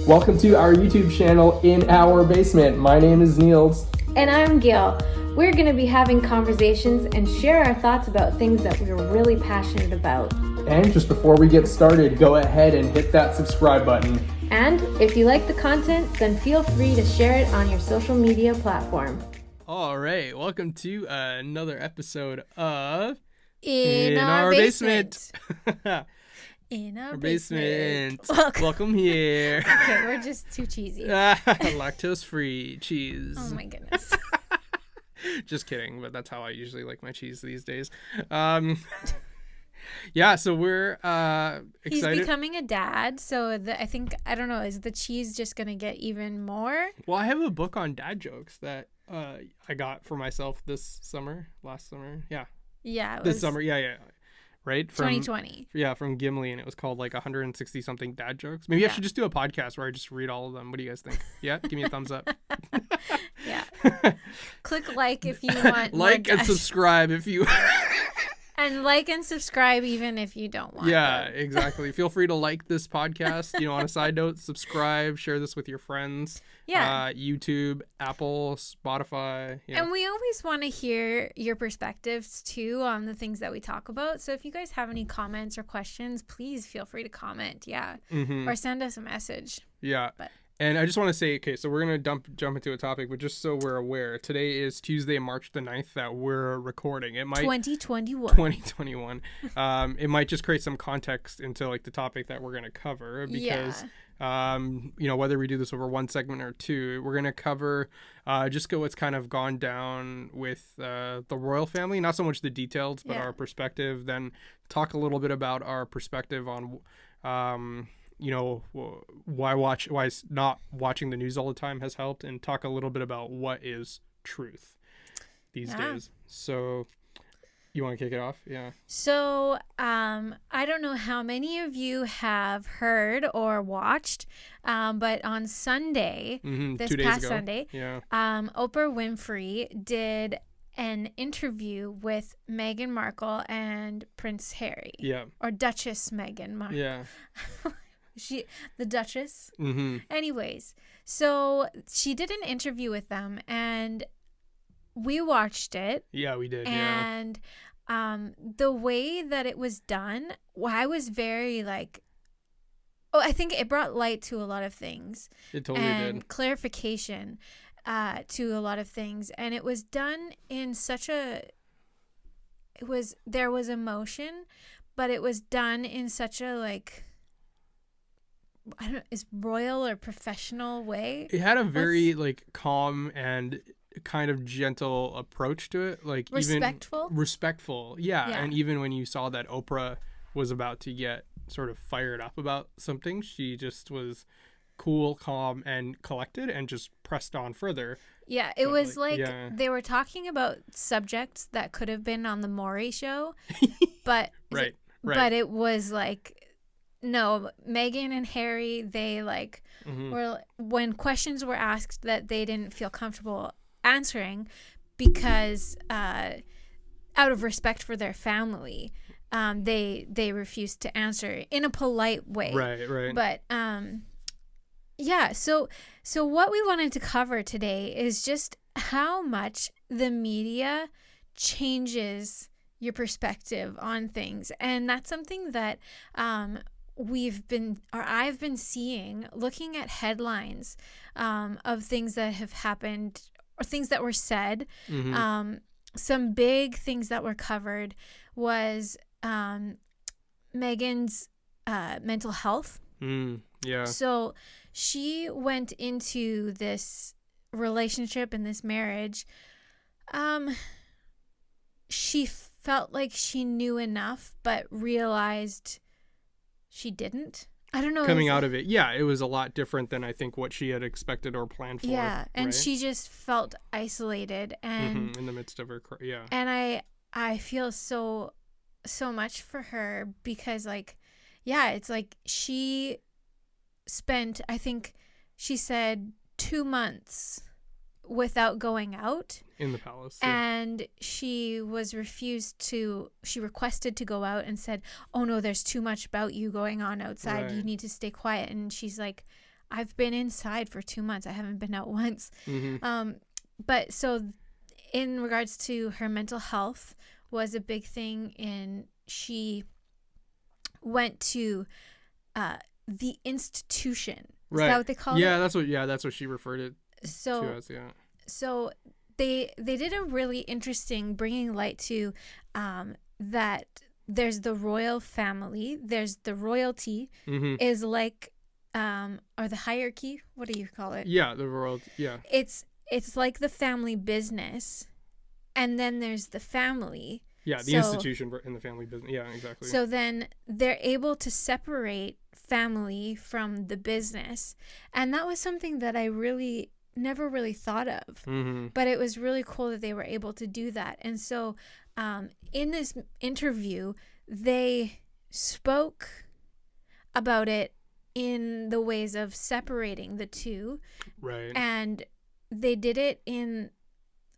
Welcome to our YouTube channel, In Our Basement. My name is Niels. And I'm Gail. We're going to be having conversations and share our thoughts about things that we're really passionate about. And just before we get started, go ahead and hit that subscribe button. And if you like the content, then feel free to share it on your social media platform. All right, welcome to another episode of In Our Basement. In our basement. Welcome here. Okay, we're just too cheesy. Lactose-free cheese. Oh my goodness. Just kidding, but that's how I usually like my cheese these days. Yeah, so we're excited. He's becoming a dad, so I don't know, is the cheese just going to get even more? Well, I have a book on dad jokes that I got for myself last summer. Yeah. Yeah. This summer, yeah. Right? From 2020. Yeah, from Gimli, and it was called like 160 something dad jokes. Maybe I should just do a podcast where I just read all of them. What do you guys think? Yeah, give me a thumbs up. Yeah. Click like if you want. Like and subscribe if you. And like and subscribe even if you don't want. Yeah, exactly. Feel free to like this podcast. On a side note, subscribe, share this with your friends. Yeah. YouTube, Apple, Spotify. And we always want to hear your perspectives too on the things that we talk about. So if you guys have any comments or questions, please feel free to comment. Yeah. Mm-hmm. Or send us a message. Yeah. And I just want to say, okay, so we're going to jump into a topic, but just so we're aware, today is Tuesday, March the 9th that we're recording. It might 2021. It might just create some context into like the topic that we're going to cover because, whether we do this over one segment or two, we're going to cover what's kind of gone down with the royal family, not so much the details, but our perspective, then talk a little bit about our perspective on why not watching the news all the time has helped, and talk a little bit about what is truth these days. So you want to kick it off? Yeah. So I don't know how many of you have heard or watched, but on Sunday, this past Sunday, Oprah Winfrey did an interview with Meghan Markle and Prince Harry. Yeah. Or Duchess Meghan Markle. Yeah. The Duchess. Mm-hmm. Anyways, so she did an interview with them, and we watched it. Yeah, we did. And the way that it was done, I was very I think it brought light to a lot of things. It totally and did. Clarification to a lot of things, and it was done in such a. There was emotion, but it was done in such a I don't know, is royal or professional way. It had a very calm and kind of gentle approach to it, respectful. Yeah. And even when you saw that Oprah was about to get sort of fired up about something, she just was cool, calm, and collected, and just pressed on further. Yeah, it was they were talking about subjects that could have been on the Maury show, but right. But it was no, Meghan and Harry, they were, when questions were asked that they didn't feel comfortable answering because out of respect for their family, they refused to answer in a polite way. Right. But so what we wanted to cover today is just how much the media changes your perspective on things. And that's something that I've been seeing, looking at headlines of things that have happened or things that were said. Some big things that were covered was Meghan's mental health. Yeah. So she went into this relationship and this marriage. She felt like she knew enough, but realized she didn't. I don't know. Coming out of it, it was a lot different than I think what she had expected or planned for. Yeah, and she just felt isolated and in the midst of her. Yeah. And I feel so much for her because it's she spent, I think she said, 2 months without going out in the palace, and she requested to go out and said, oh no, there's too much about you going on outside, you need to stay quiet. And she's like, I've been inside for 2 months. I haven't been out once. Mm-hmm. But so in regards to her mental health was a big thing. And she went to the institution. Is that what they call it? That's what she referred it to as. Yeah. So they did a really interesting bringing light to that there's the royal family, there's the royalty, is like or the hierarchy. What do you call it? Yeah, the royal. Yeah. It's like the family business, and then there's the family. Yeah, the institution in the family business. Yeah, exactly. So then they're able to separate family from the business. And that was something that I really never really thought of. Mm-hmm. But it was really cool that they were able to do that. And so in this interview, they spoke about it in the ways of separating the two. Right. And they did it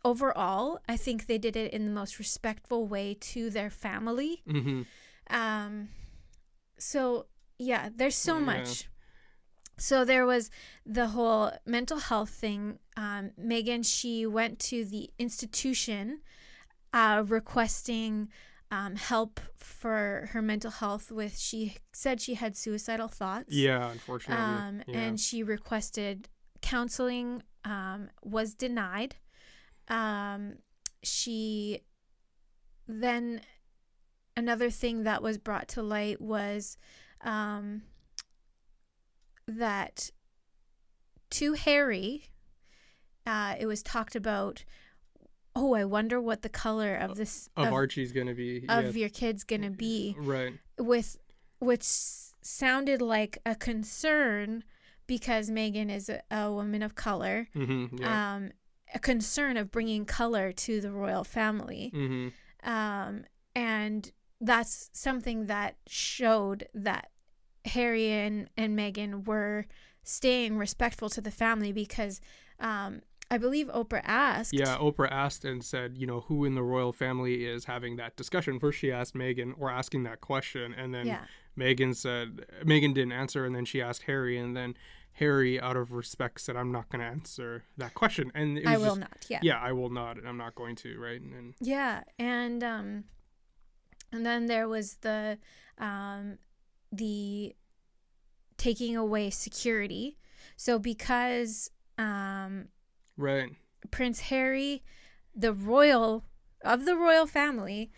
overall, I think they did it in the most respectful way to their family. Mm-hmm. So, yeah, there's so much. So there was the whole mental health thing. Meghan, she went to the institution requesting help for her mental health she said she had suicidal thoughts. Yeah, unfortunately. And she requested counseling, was denied. She then another thing that was brought to light was that to Harry, it was talked about, I wonder what the color of this of Archie's gonna be, of your kid's gonna be, right? Which sounded like a concern because Meghan is a woman of color. Mm-hmm, yeah. A concern of bringing color to the royal family. Mm-hmm. And that's something that showed that Harry and Meghan were staying respectful to the family because I believe Oprah asked. Yeah, Oprah asked and said, who in the royal family is having that discussion. First she asked Meghan or asking that question, and then Meghan didn't answer, and then she asked Harry, and then Harry, out of respect, said, I'm not going to answer that question. And it was I will not, yeah. Yeah, I will not, and I'm not going to, right? And then there was the taking away security. So because right, Prince Harry, the royal family,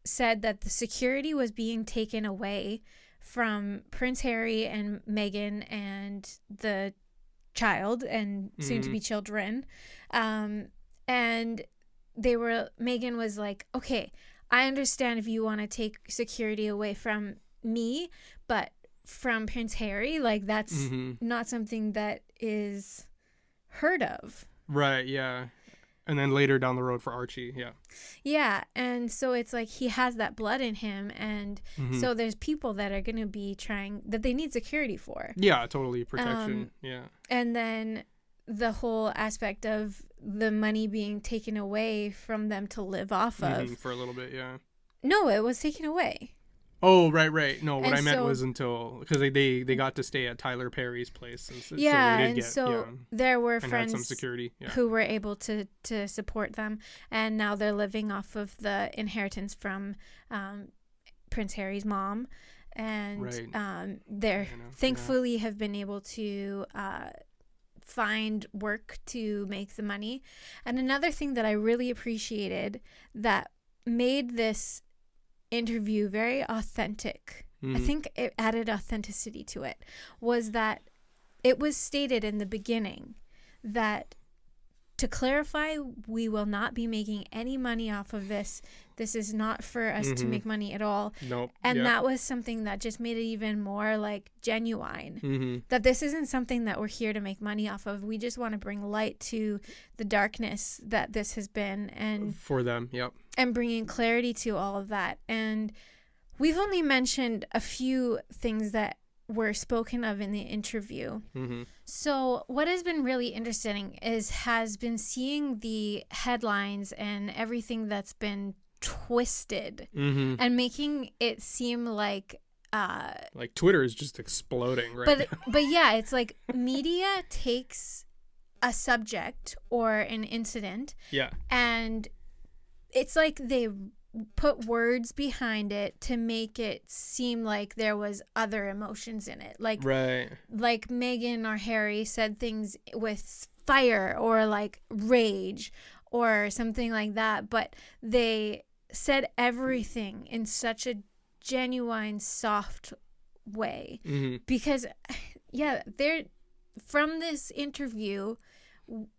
said that the security was being taken away from Prince Harry and Meghan and the child and soon to be children. And Meghan was like, okay, I understand if you want to take security away from me, but from Prince Harry, like that's not something that is heard of. Right, yeah. And then later down the road for Archie, yeah. Yeah, and so it's like he has that blood in him, and so there's people that are going to be that they need security for. Yeah, totally, protection, yeah. And then the whole aspect of the money being taken away from them to live off of. For a little bit, yeah. No, it was taken away. Oh, right. No, what I meant was because they got to stay at Tyler Perry's place. There were friends had some security, who were able to support them, and now they're living off of the inheritance from Prince Harry's mom, and they're thankfully have been able to find work to make the money. And another thing that I really appreciated that made this interview very authentic, I think it added authenticity to it, was that it was stated in the beginning that, to clarify, we will not be making any money off of this. This is not for us to make money at all. Nope. And that was something that just made it even more like genuine. That this isn't something that we're here to make money off of. We just want to bring light to the darkness that this has been, and for them, yep. And bringing clarity to all of that. And we've only mentioned a few things that were spoken of in the interview. So what has been really interesting has been seeing the headlines and everything that's been twisted and making it seem like like Twitter is just exploding right now. But yeah, it's like media takes a subject or an incident, and it's like they put words behind it to make it seem like there was other emotions in it, like Meghan or Harry said things with fire or like rage or something like that, but they said everything in such a genuine, soft way, because they're from this interview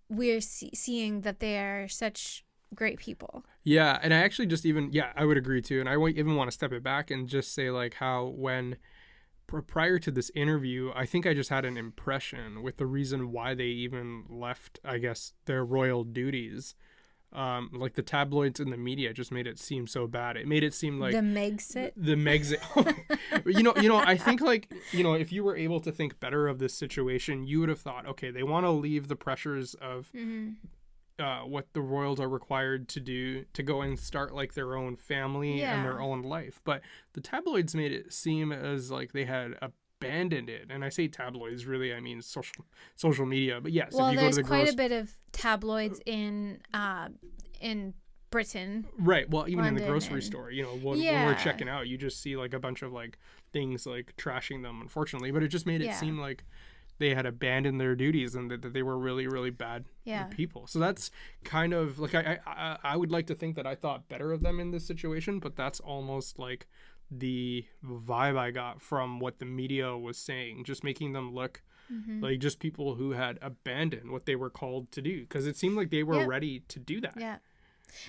we're seeing that they are such great people. Yeah, and I actually just I would agree too, and I even want to step it back and just say like how when prior to this interview, I think I just had an impression with the reason why they even left, I guess, their royal duties. Like the tabloids and the media just made it seem so bad. It made it seem like the Megxit. I think like, if you were able to think better of this situation, you would have thought, okay, they want to leave the pressures of what the royals are required to do to go and start like their own family and their own life. But the tabloids made it seem as like they had abandoned it. And I say tabloids, really, I mean social media. But yes, well, if you there's go to the quite a bit of tabloids in Britain. Right. Well, even London, in the grocery store, when we're checking out, you just see like a bunch of like things like trashing them, unfortunately. But it just made it seem like they had abandoned their duties and that they were really, really bad people. So that's kind of like I would like to think that I thought better of them in this situation, but that's almost like the vibe I got from what the media was saying, just making them look like just people who had abandoned what they were called to do, because it seemed like they were ready to do that. Yeah.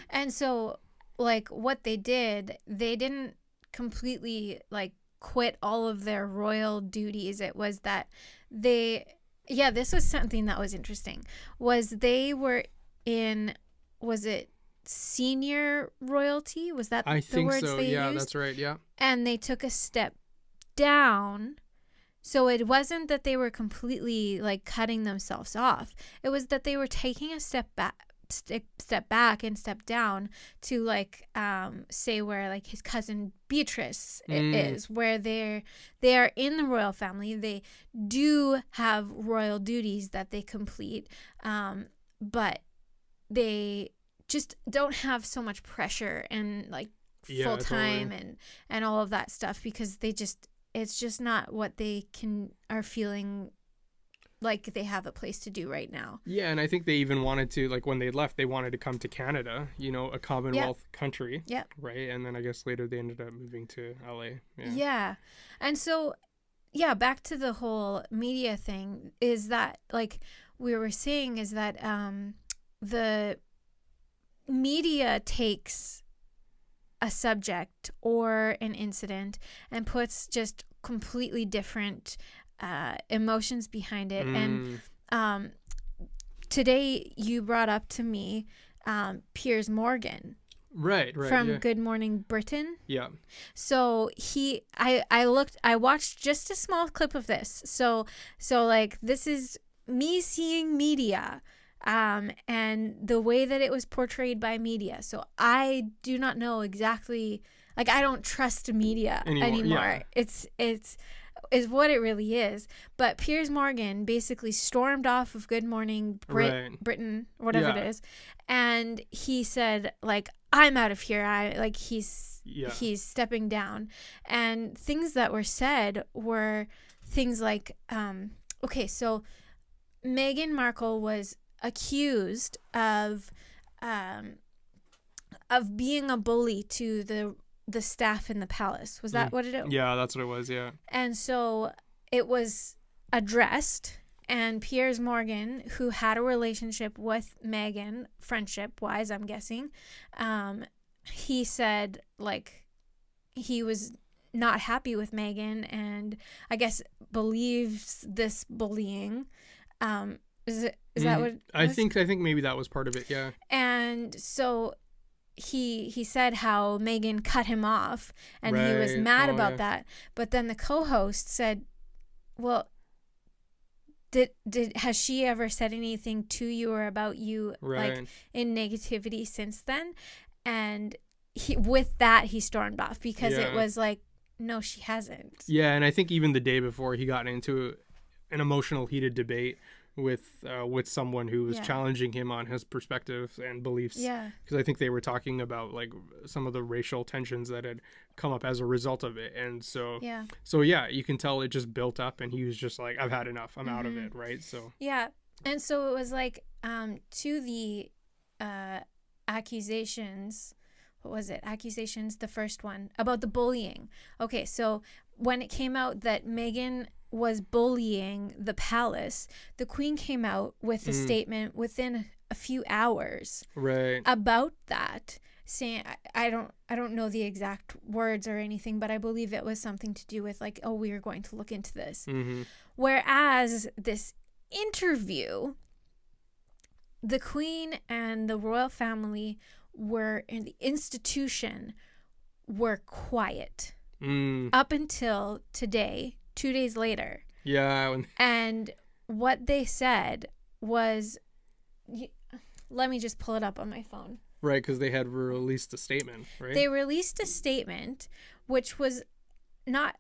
And so like what they did, they didn't completely like quit all of their royal duties. It was that this was something that was interesting, was they were in, was it senior royalty? Was that I the think words so. they Yeah, used? that's right. Yeah. And they took a step down. So it wasn't that they were completely like cutting themselves off. It was that they were taking a step back and step down to like say where like his cousin Beatrice is, where they are in the royal family. They do have royal duties that they complete, but they just don't have so much pressure and like full time and all of that stuff, because it's just not what they are feeling like they have a place to do right now. Yeah, and I think they even wanted to, like when they left, they wanted to come to Canada, a Commonwealth country. Yeah. Right? And then I guess later they ended up moving to LA. Yeah. And so, back to the whole media thing, is that like we were saying, is that the media takes a subject or an incident and puts just completely different emotions behind it. And today you brought up to me Piers Morgan, right from Good Morning Britain. Yeah. So I watched just a small clip of this. So like this is me seeing media and the way that it was portrayed by media. So I do not know exactly, like I don't trust media anymore. Yeah. Is what it really is. But Piers Morgan basically stormed off of Good Morning Britain, whatever it is, and he said like, I'm out of here. He's stepping down. And things that were said were things like so Meghan Markle was accused of being a bully to the staff in the palace. Was that what it was? Yeah, that's what it was, yeah. And so it was addressed, and Piers Morgan, who had a relationship with Meghan, friendship-wise, I'm guessing, he said, like, he was not happy with Meghan and I guess believes this bullying. Is that what? I think maybe that was part of it, yeah. And so he said how Meghan cut him off, and he was mad about that. But then the co-host said, well, has she ever said anything to you or about you like in negativity since then? And with that he stormed off, because it was like no, she hasn't. Yeah, and I think even the day before, he got into an emotional, heated debate with someone who was challenging him on his perspective and beliefs. Yeah. Because I think they were talking about like some of the racial tensions that had come up as a result of it, and so you can tell it just built up, and he was just like, I've had enough. I'm out of it, right? So and so it was like to the accusations. What was it? Accusations, the first one about the bullying. Okay, so when it came out that Meghan was bullying the palace, the Queen came out with a statement within a few hours about that, saying, I don't know the exact words or anything, but I believe it was something to do with like, oh, we are going to look into this. Whereas this interview, the Queen and the royal family were in the institution were quiet up until today, 2 days later. Yeah. And what they said was, let me just pull it up on my phone. Right, because they had released a statement, right? They released a statement, which was not,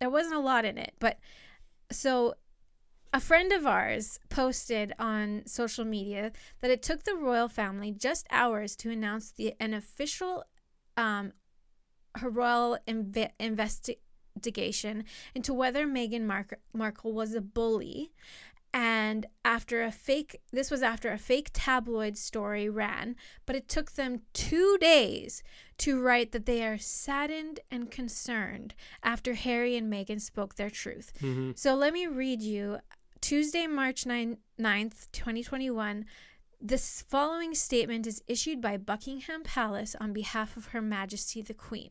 there wasn't a lot in it, but so a friend of ours posted on social media that it took the royal family just hours to announce an official royal investigation into whether Meghan Markle was a bully. And this was after a fake tabloid story ran, but it took them 2 days to write that they are saddened and concerned after Harry and Meghan spoke their truth. So let me read you Tuesday, March 9th, 2021. This following statement is issued by Buckingham Palace on behalf of Her Majesty the Queen.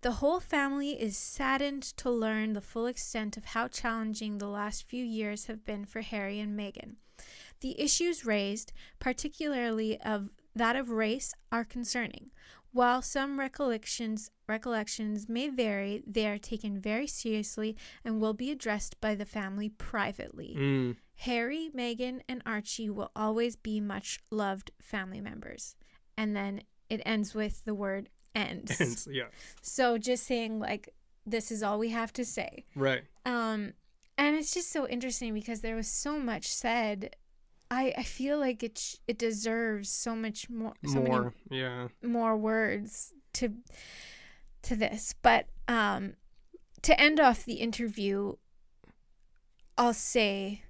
The whole family is saddened to learn the full extent of how challenging the last few years have been for Harry and Meghan. The issues raised, particularly of that of race, are concerning. While some recollections may vary, they are taken very seriously and will be addressed by the family privately. Harry, Meghan, and Archie will always be much loved family members. And then it ends with the word ends. Yeah. So just saying like, this is all we have to say. Right. And it's just so interesting because there was so much said. I feel like it deserves so much more, more words to this. But to end off the interview, I'll say,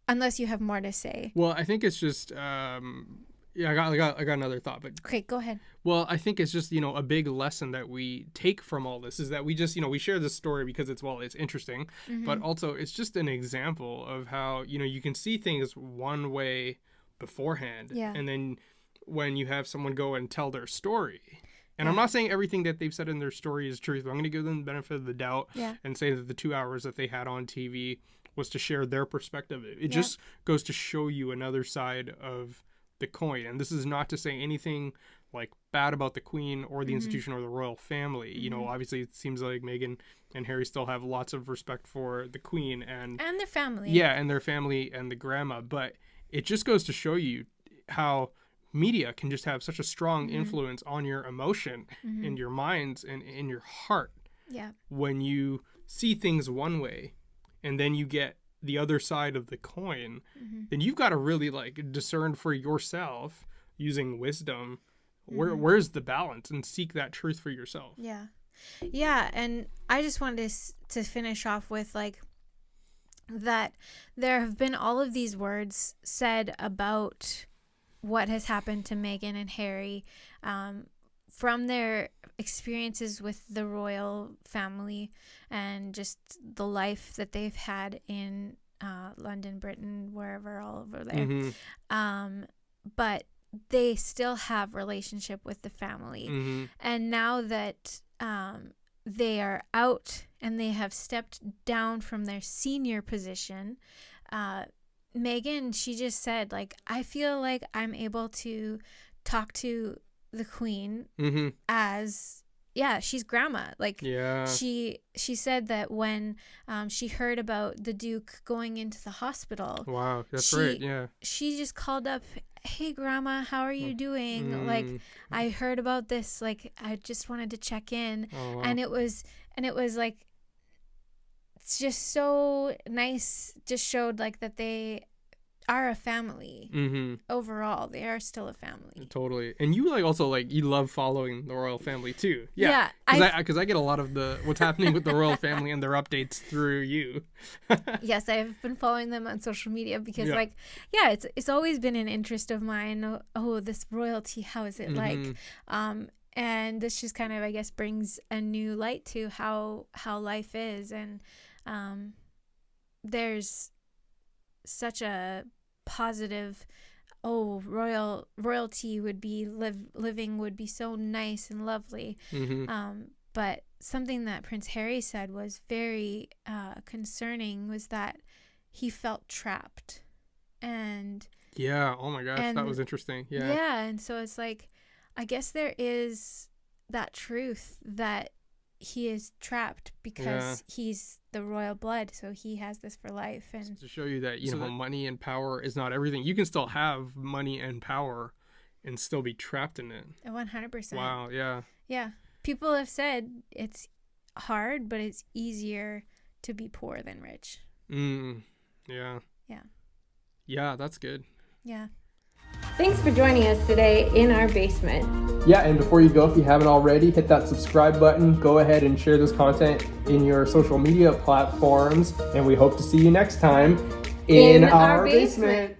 unless you have more to say. Well, I think it's just I got another thought, but okay, go ahead. Well, I think it's just, a big lesson that we take from all this is that we just, we share this story because it's interesting, but also it's just an example of how, you can see things one way beforehand. Yeah. And then when you have someone go and tell their story, and I'm not saying everything that they've said in their story is truth, but I'm going to give them the benefit of the doubt and say that the 2 hours that they had on TV was to share their perspective. It just goes to show you another side of the coin. And this is not to say anything like bad about the Queen or the institution or the royal family. Obviously it seems like Meghan and Harry still have lots of respect for the Queen and their family. Yeah, and their family and the grandma. But it just goes to show you how media can just have such a strong influence on your emotion in your minds and in your heart. Yeah. When you see things one way and then you get the other side of the coin, then you've got to really discern for yourself using wisdom where's the balance and seek that truth for yourself. Yeah. And I just wanted to finish off with that there have been all of these words said about what has happened to Meghan and Harry from their experiences with the royal family and just the life that they've had in London, Britain, wherever, all over there. But they still have relationship with the family. And now that they are out and they have stepped down from their senior position, Meghan, she just said, I feel like I'm able to talk to the Queen as she's grandma. She said that when she heard about the Duke going into the hospital, wow, that's right. Yeah, she just called up hey grandma, how are you doing? Like, I heard about this, like, I just wanted to check in. Oh, wow. And it was like, it's just so nice. Just showed like that they are a family. Overall, they are still a family. Totally. And you like also like you love following the royal family too. Yeah. Because I get a lot of the what's happening with the royal family and their updates through you. Yes, I've been following them on social media because it's always been an interest of mine. Oh, this royalty, how is it like? And this just kind of, I guess, brings a new light to how life is. And there's such a positive, royalty would be living would be so nice and lovely. But something that Prince Harry said was very concerning, was that he felt trapped. And oh my gosh, that was interesting. And so it's like, I guess there is that truth that he is trapped because he's the royal blood, so he has this for life. And to show you that money and power is not everything. You can still have money and power and still be trapped in it. 100%. Wow. Yeah, people have said it's hard, but it's easier to be poor than rich. Yeah, that's good. Yeah. Thanks for joining us today in our basement. Yeah, and before you go, if you haven't already, hit that subscribe button. Go ahead and share this content in your social media platforms. And we hope to see you next time in our basement.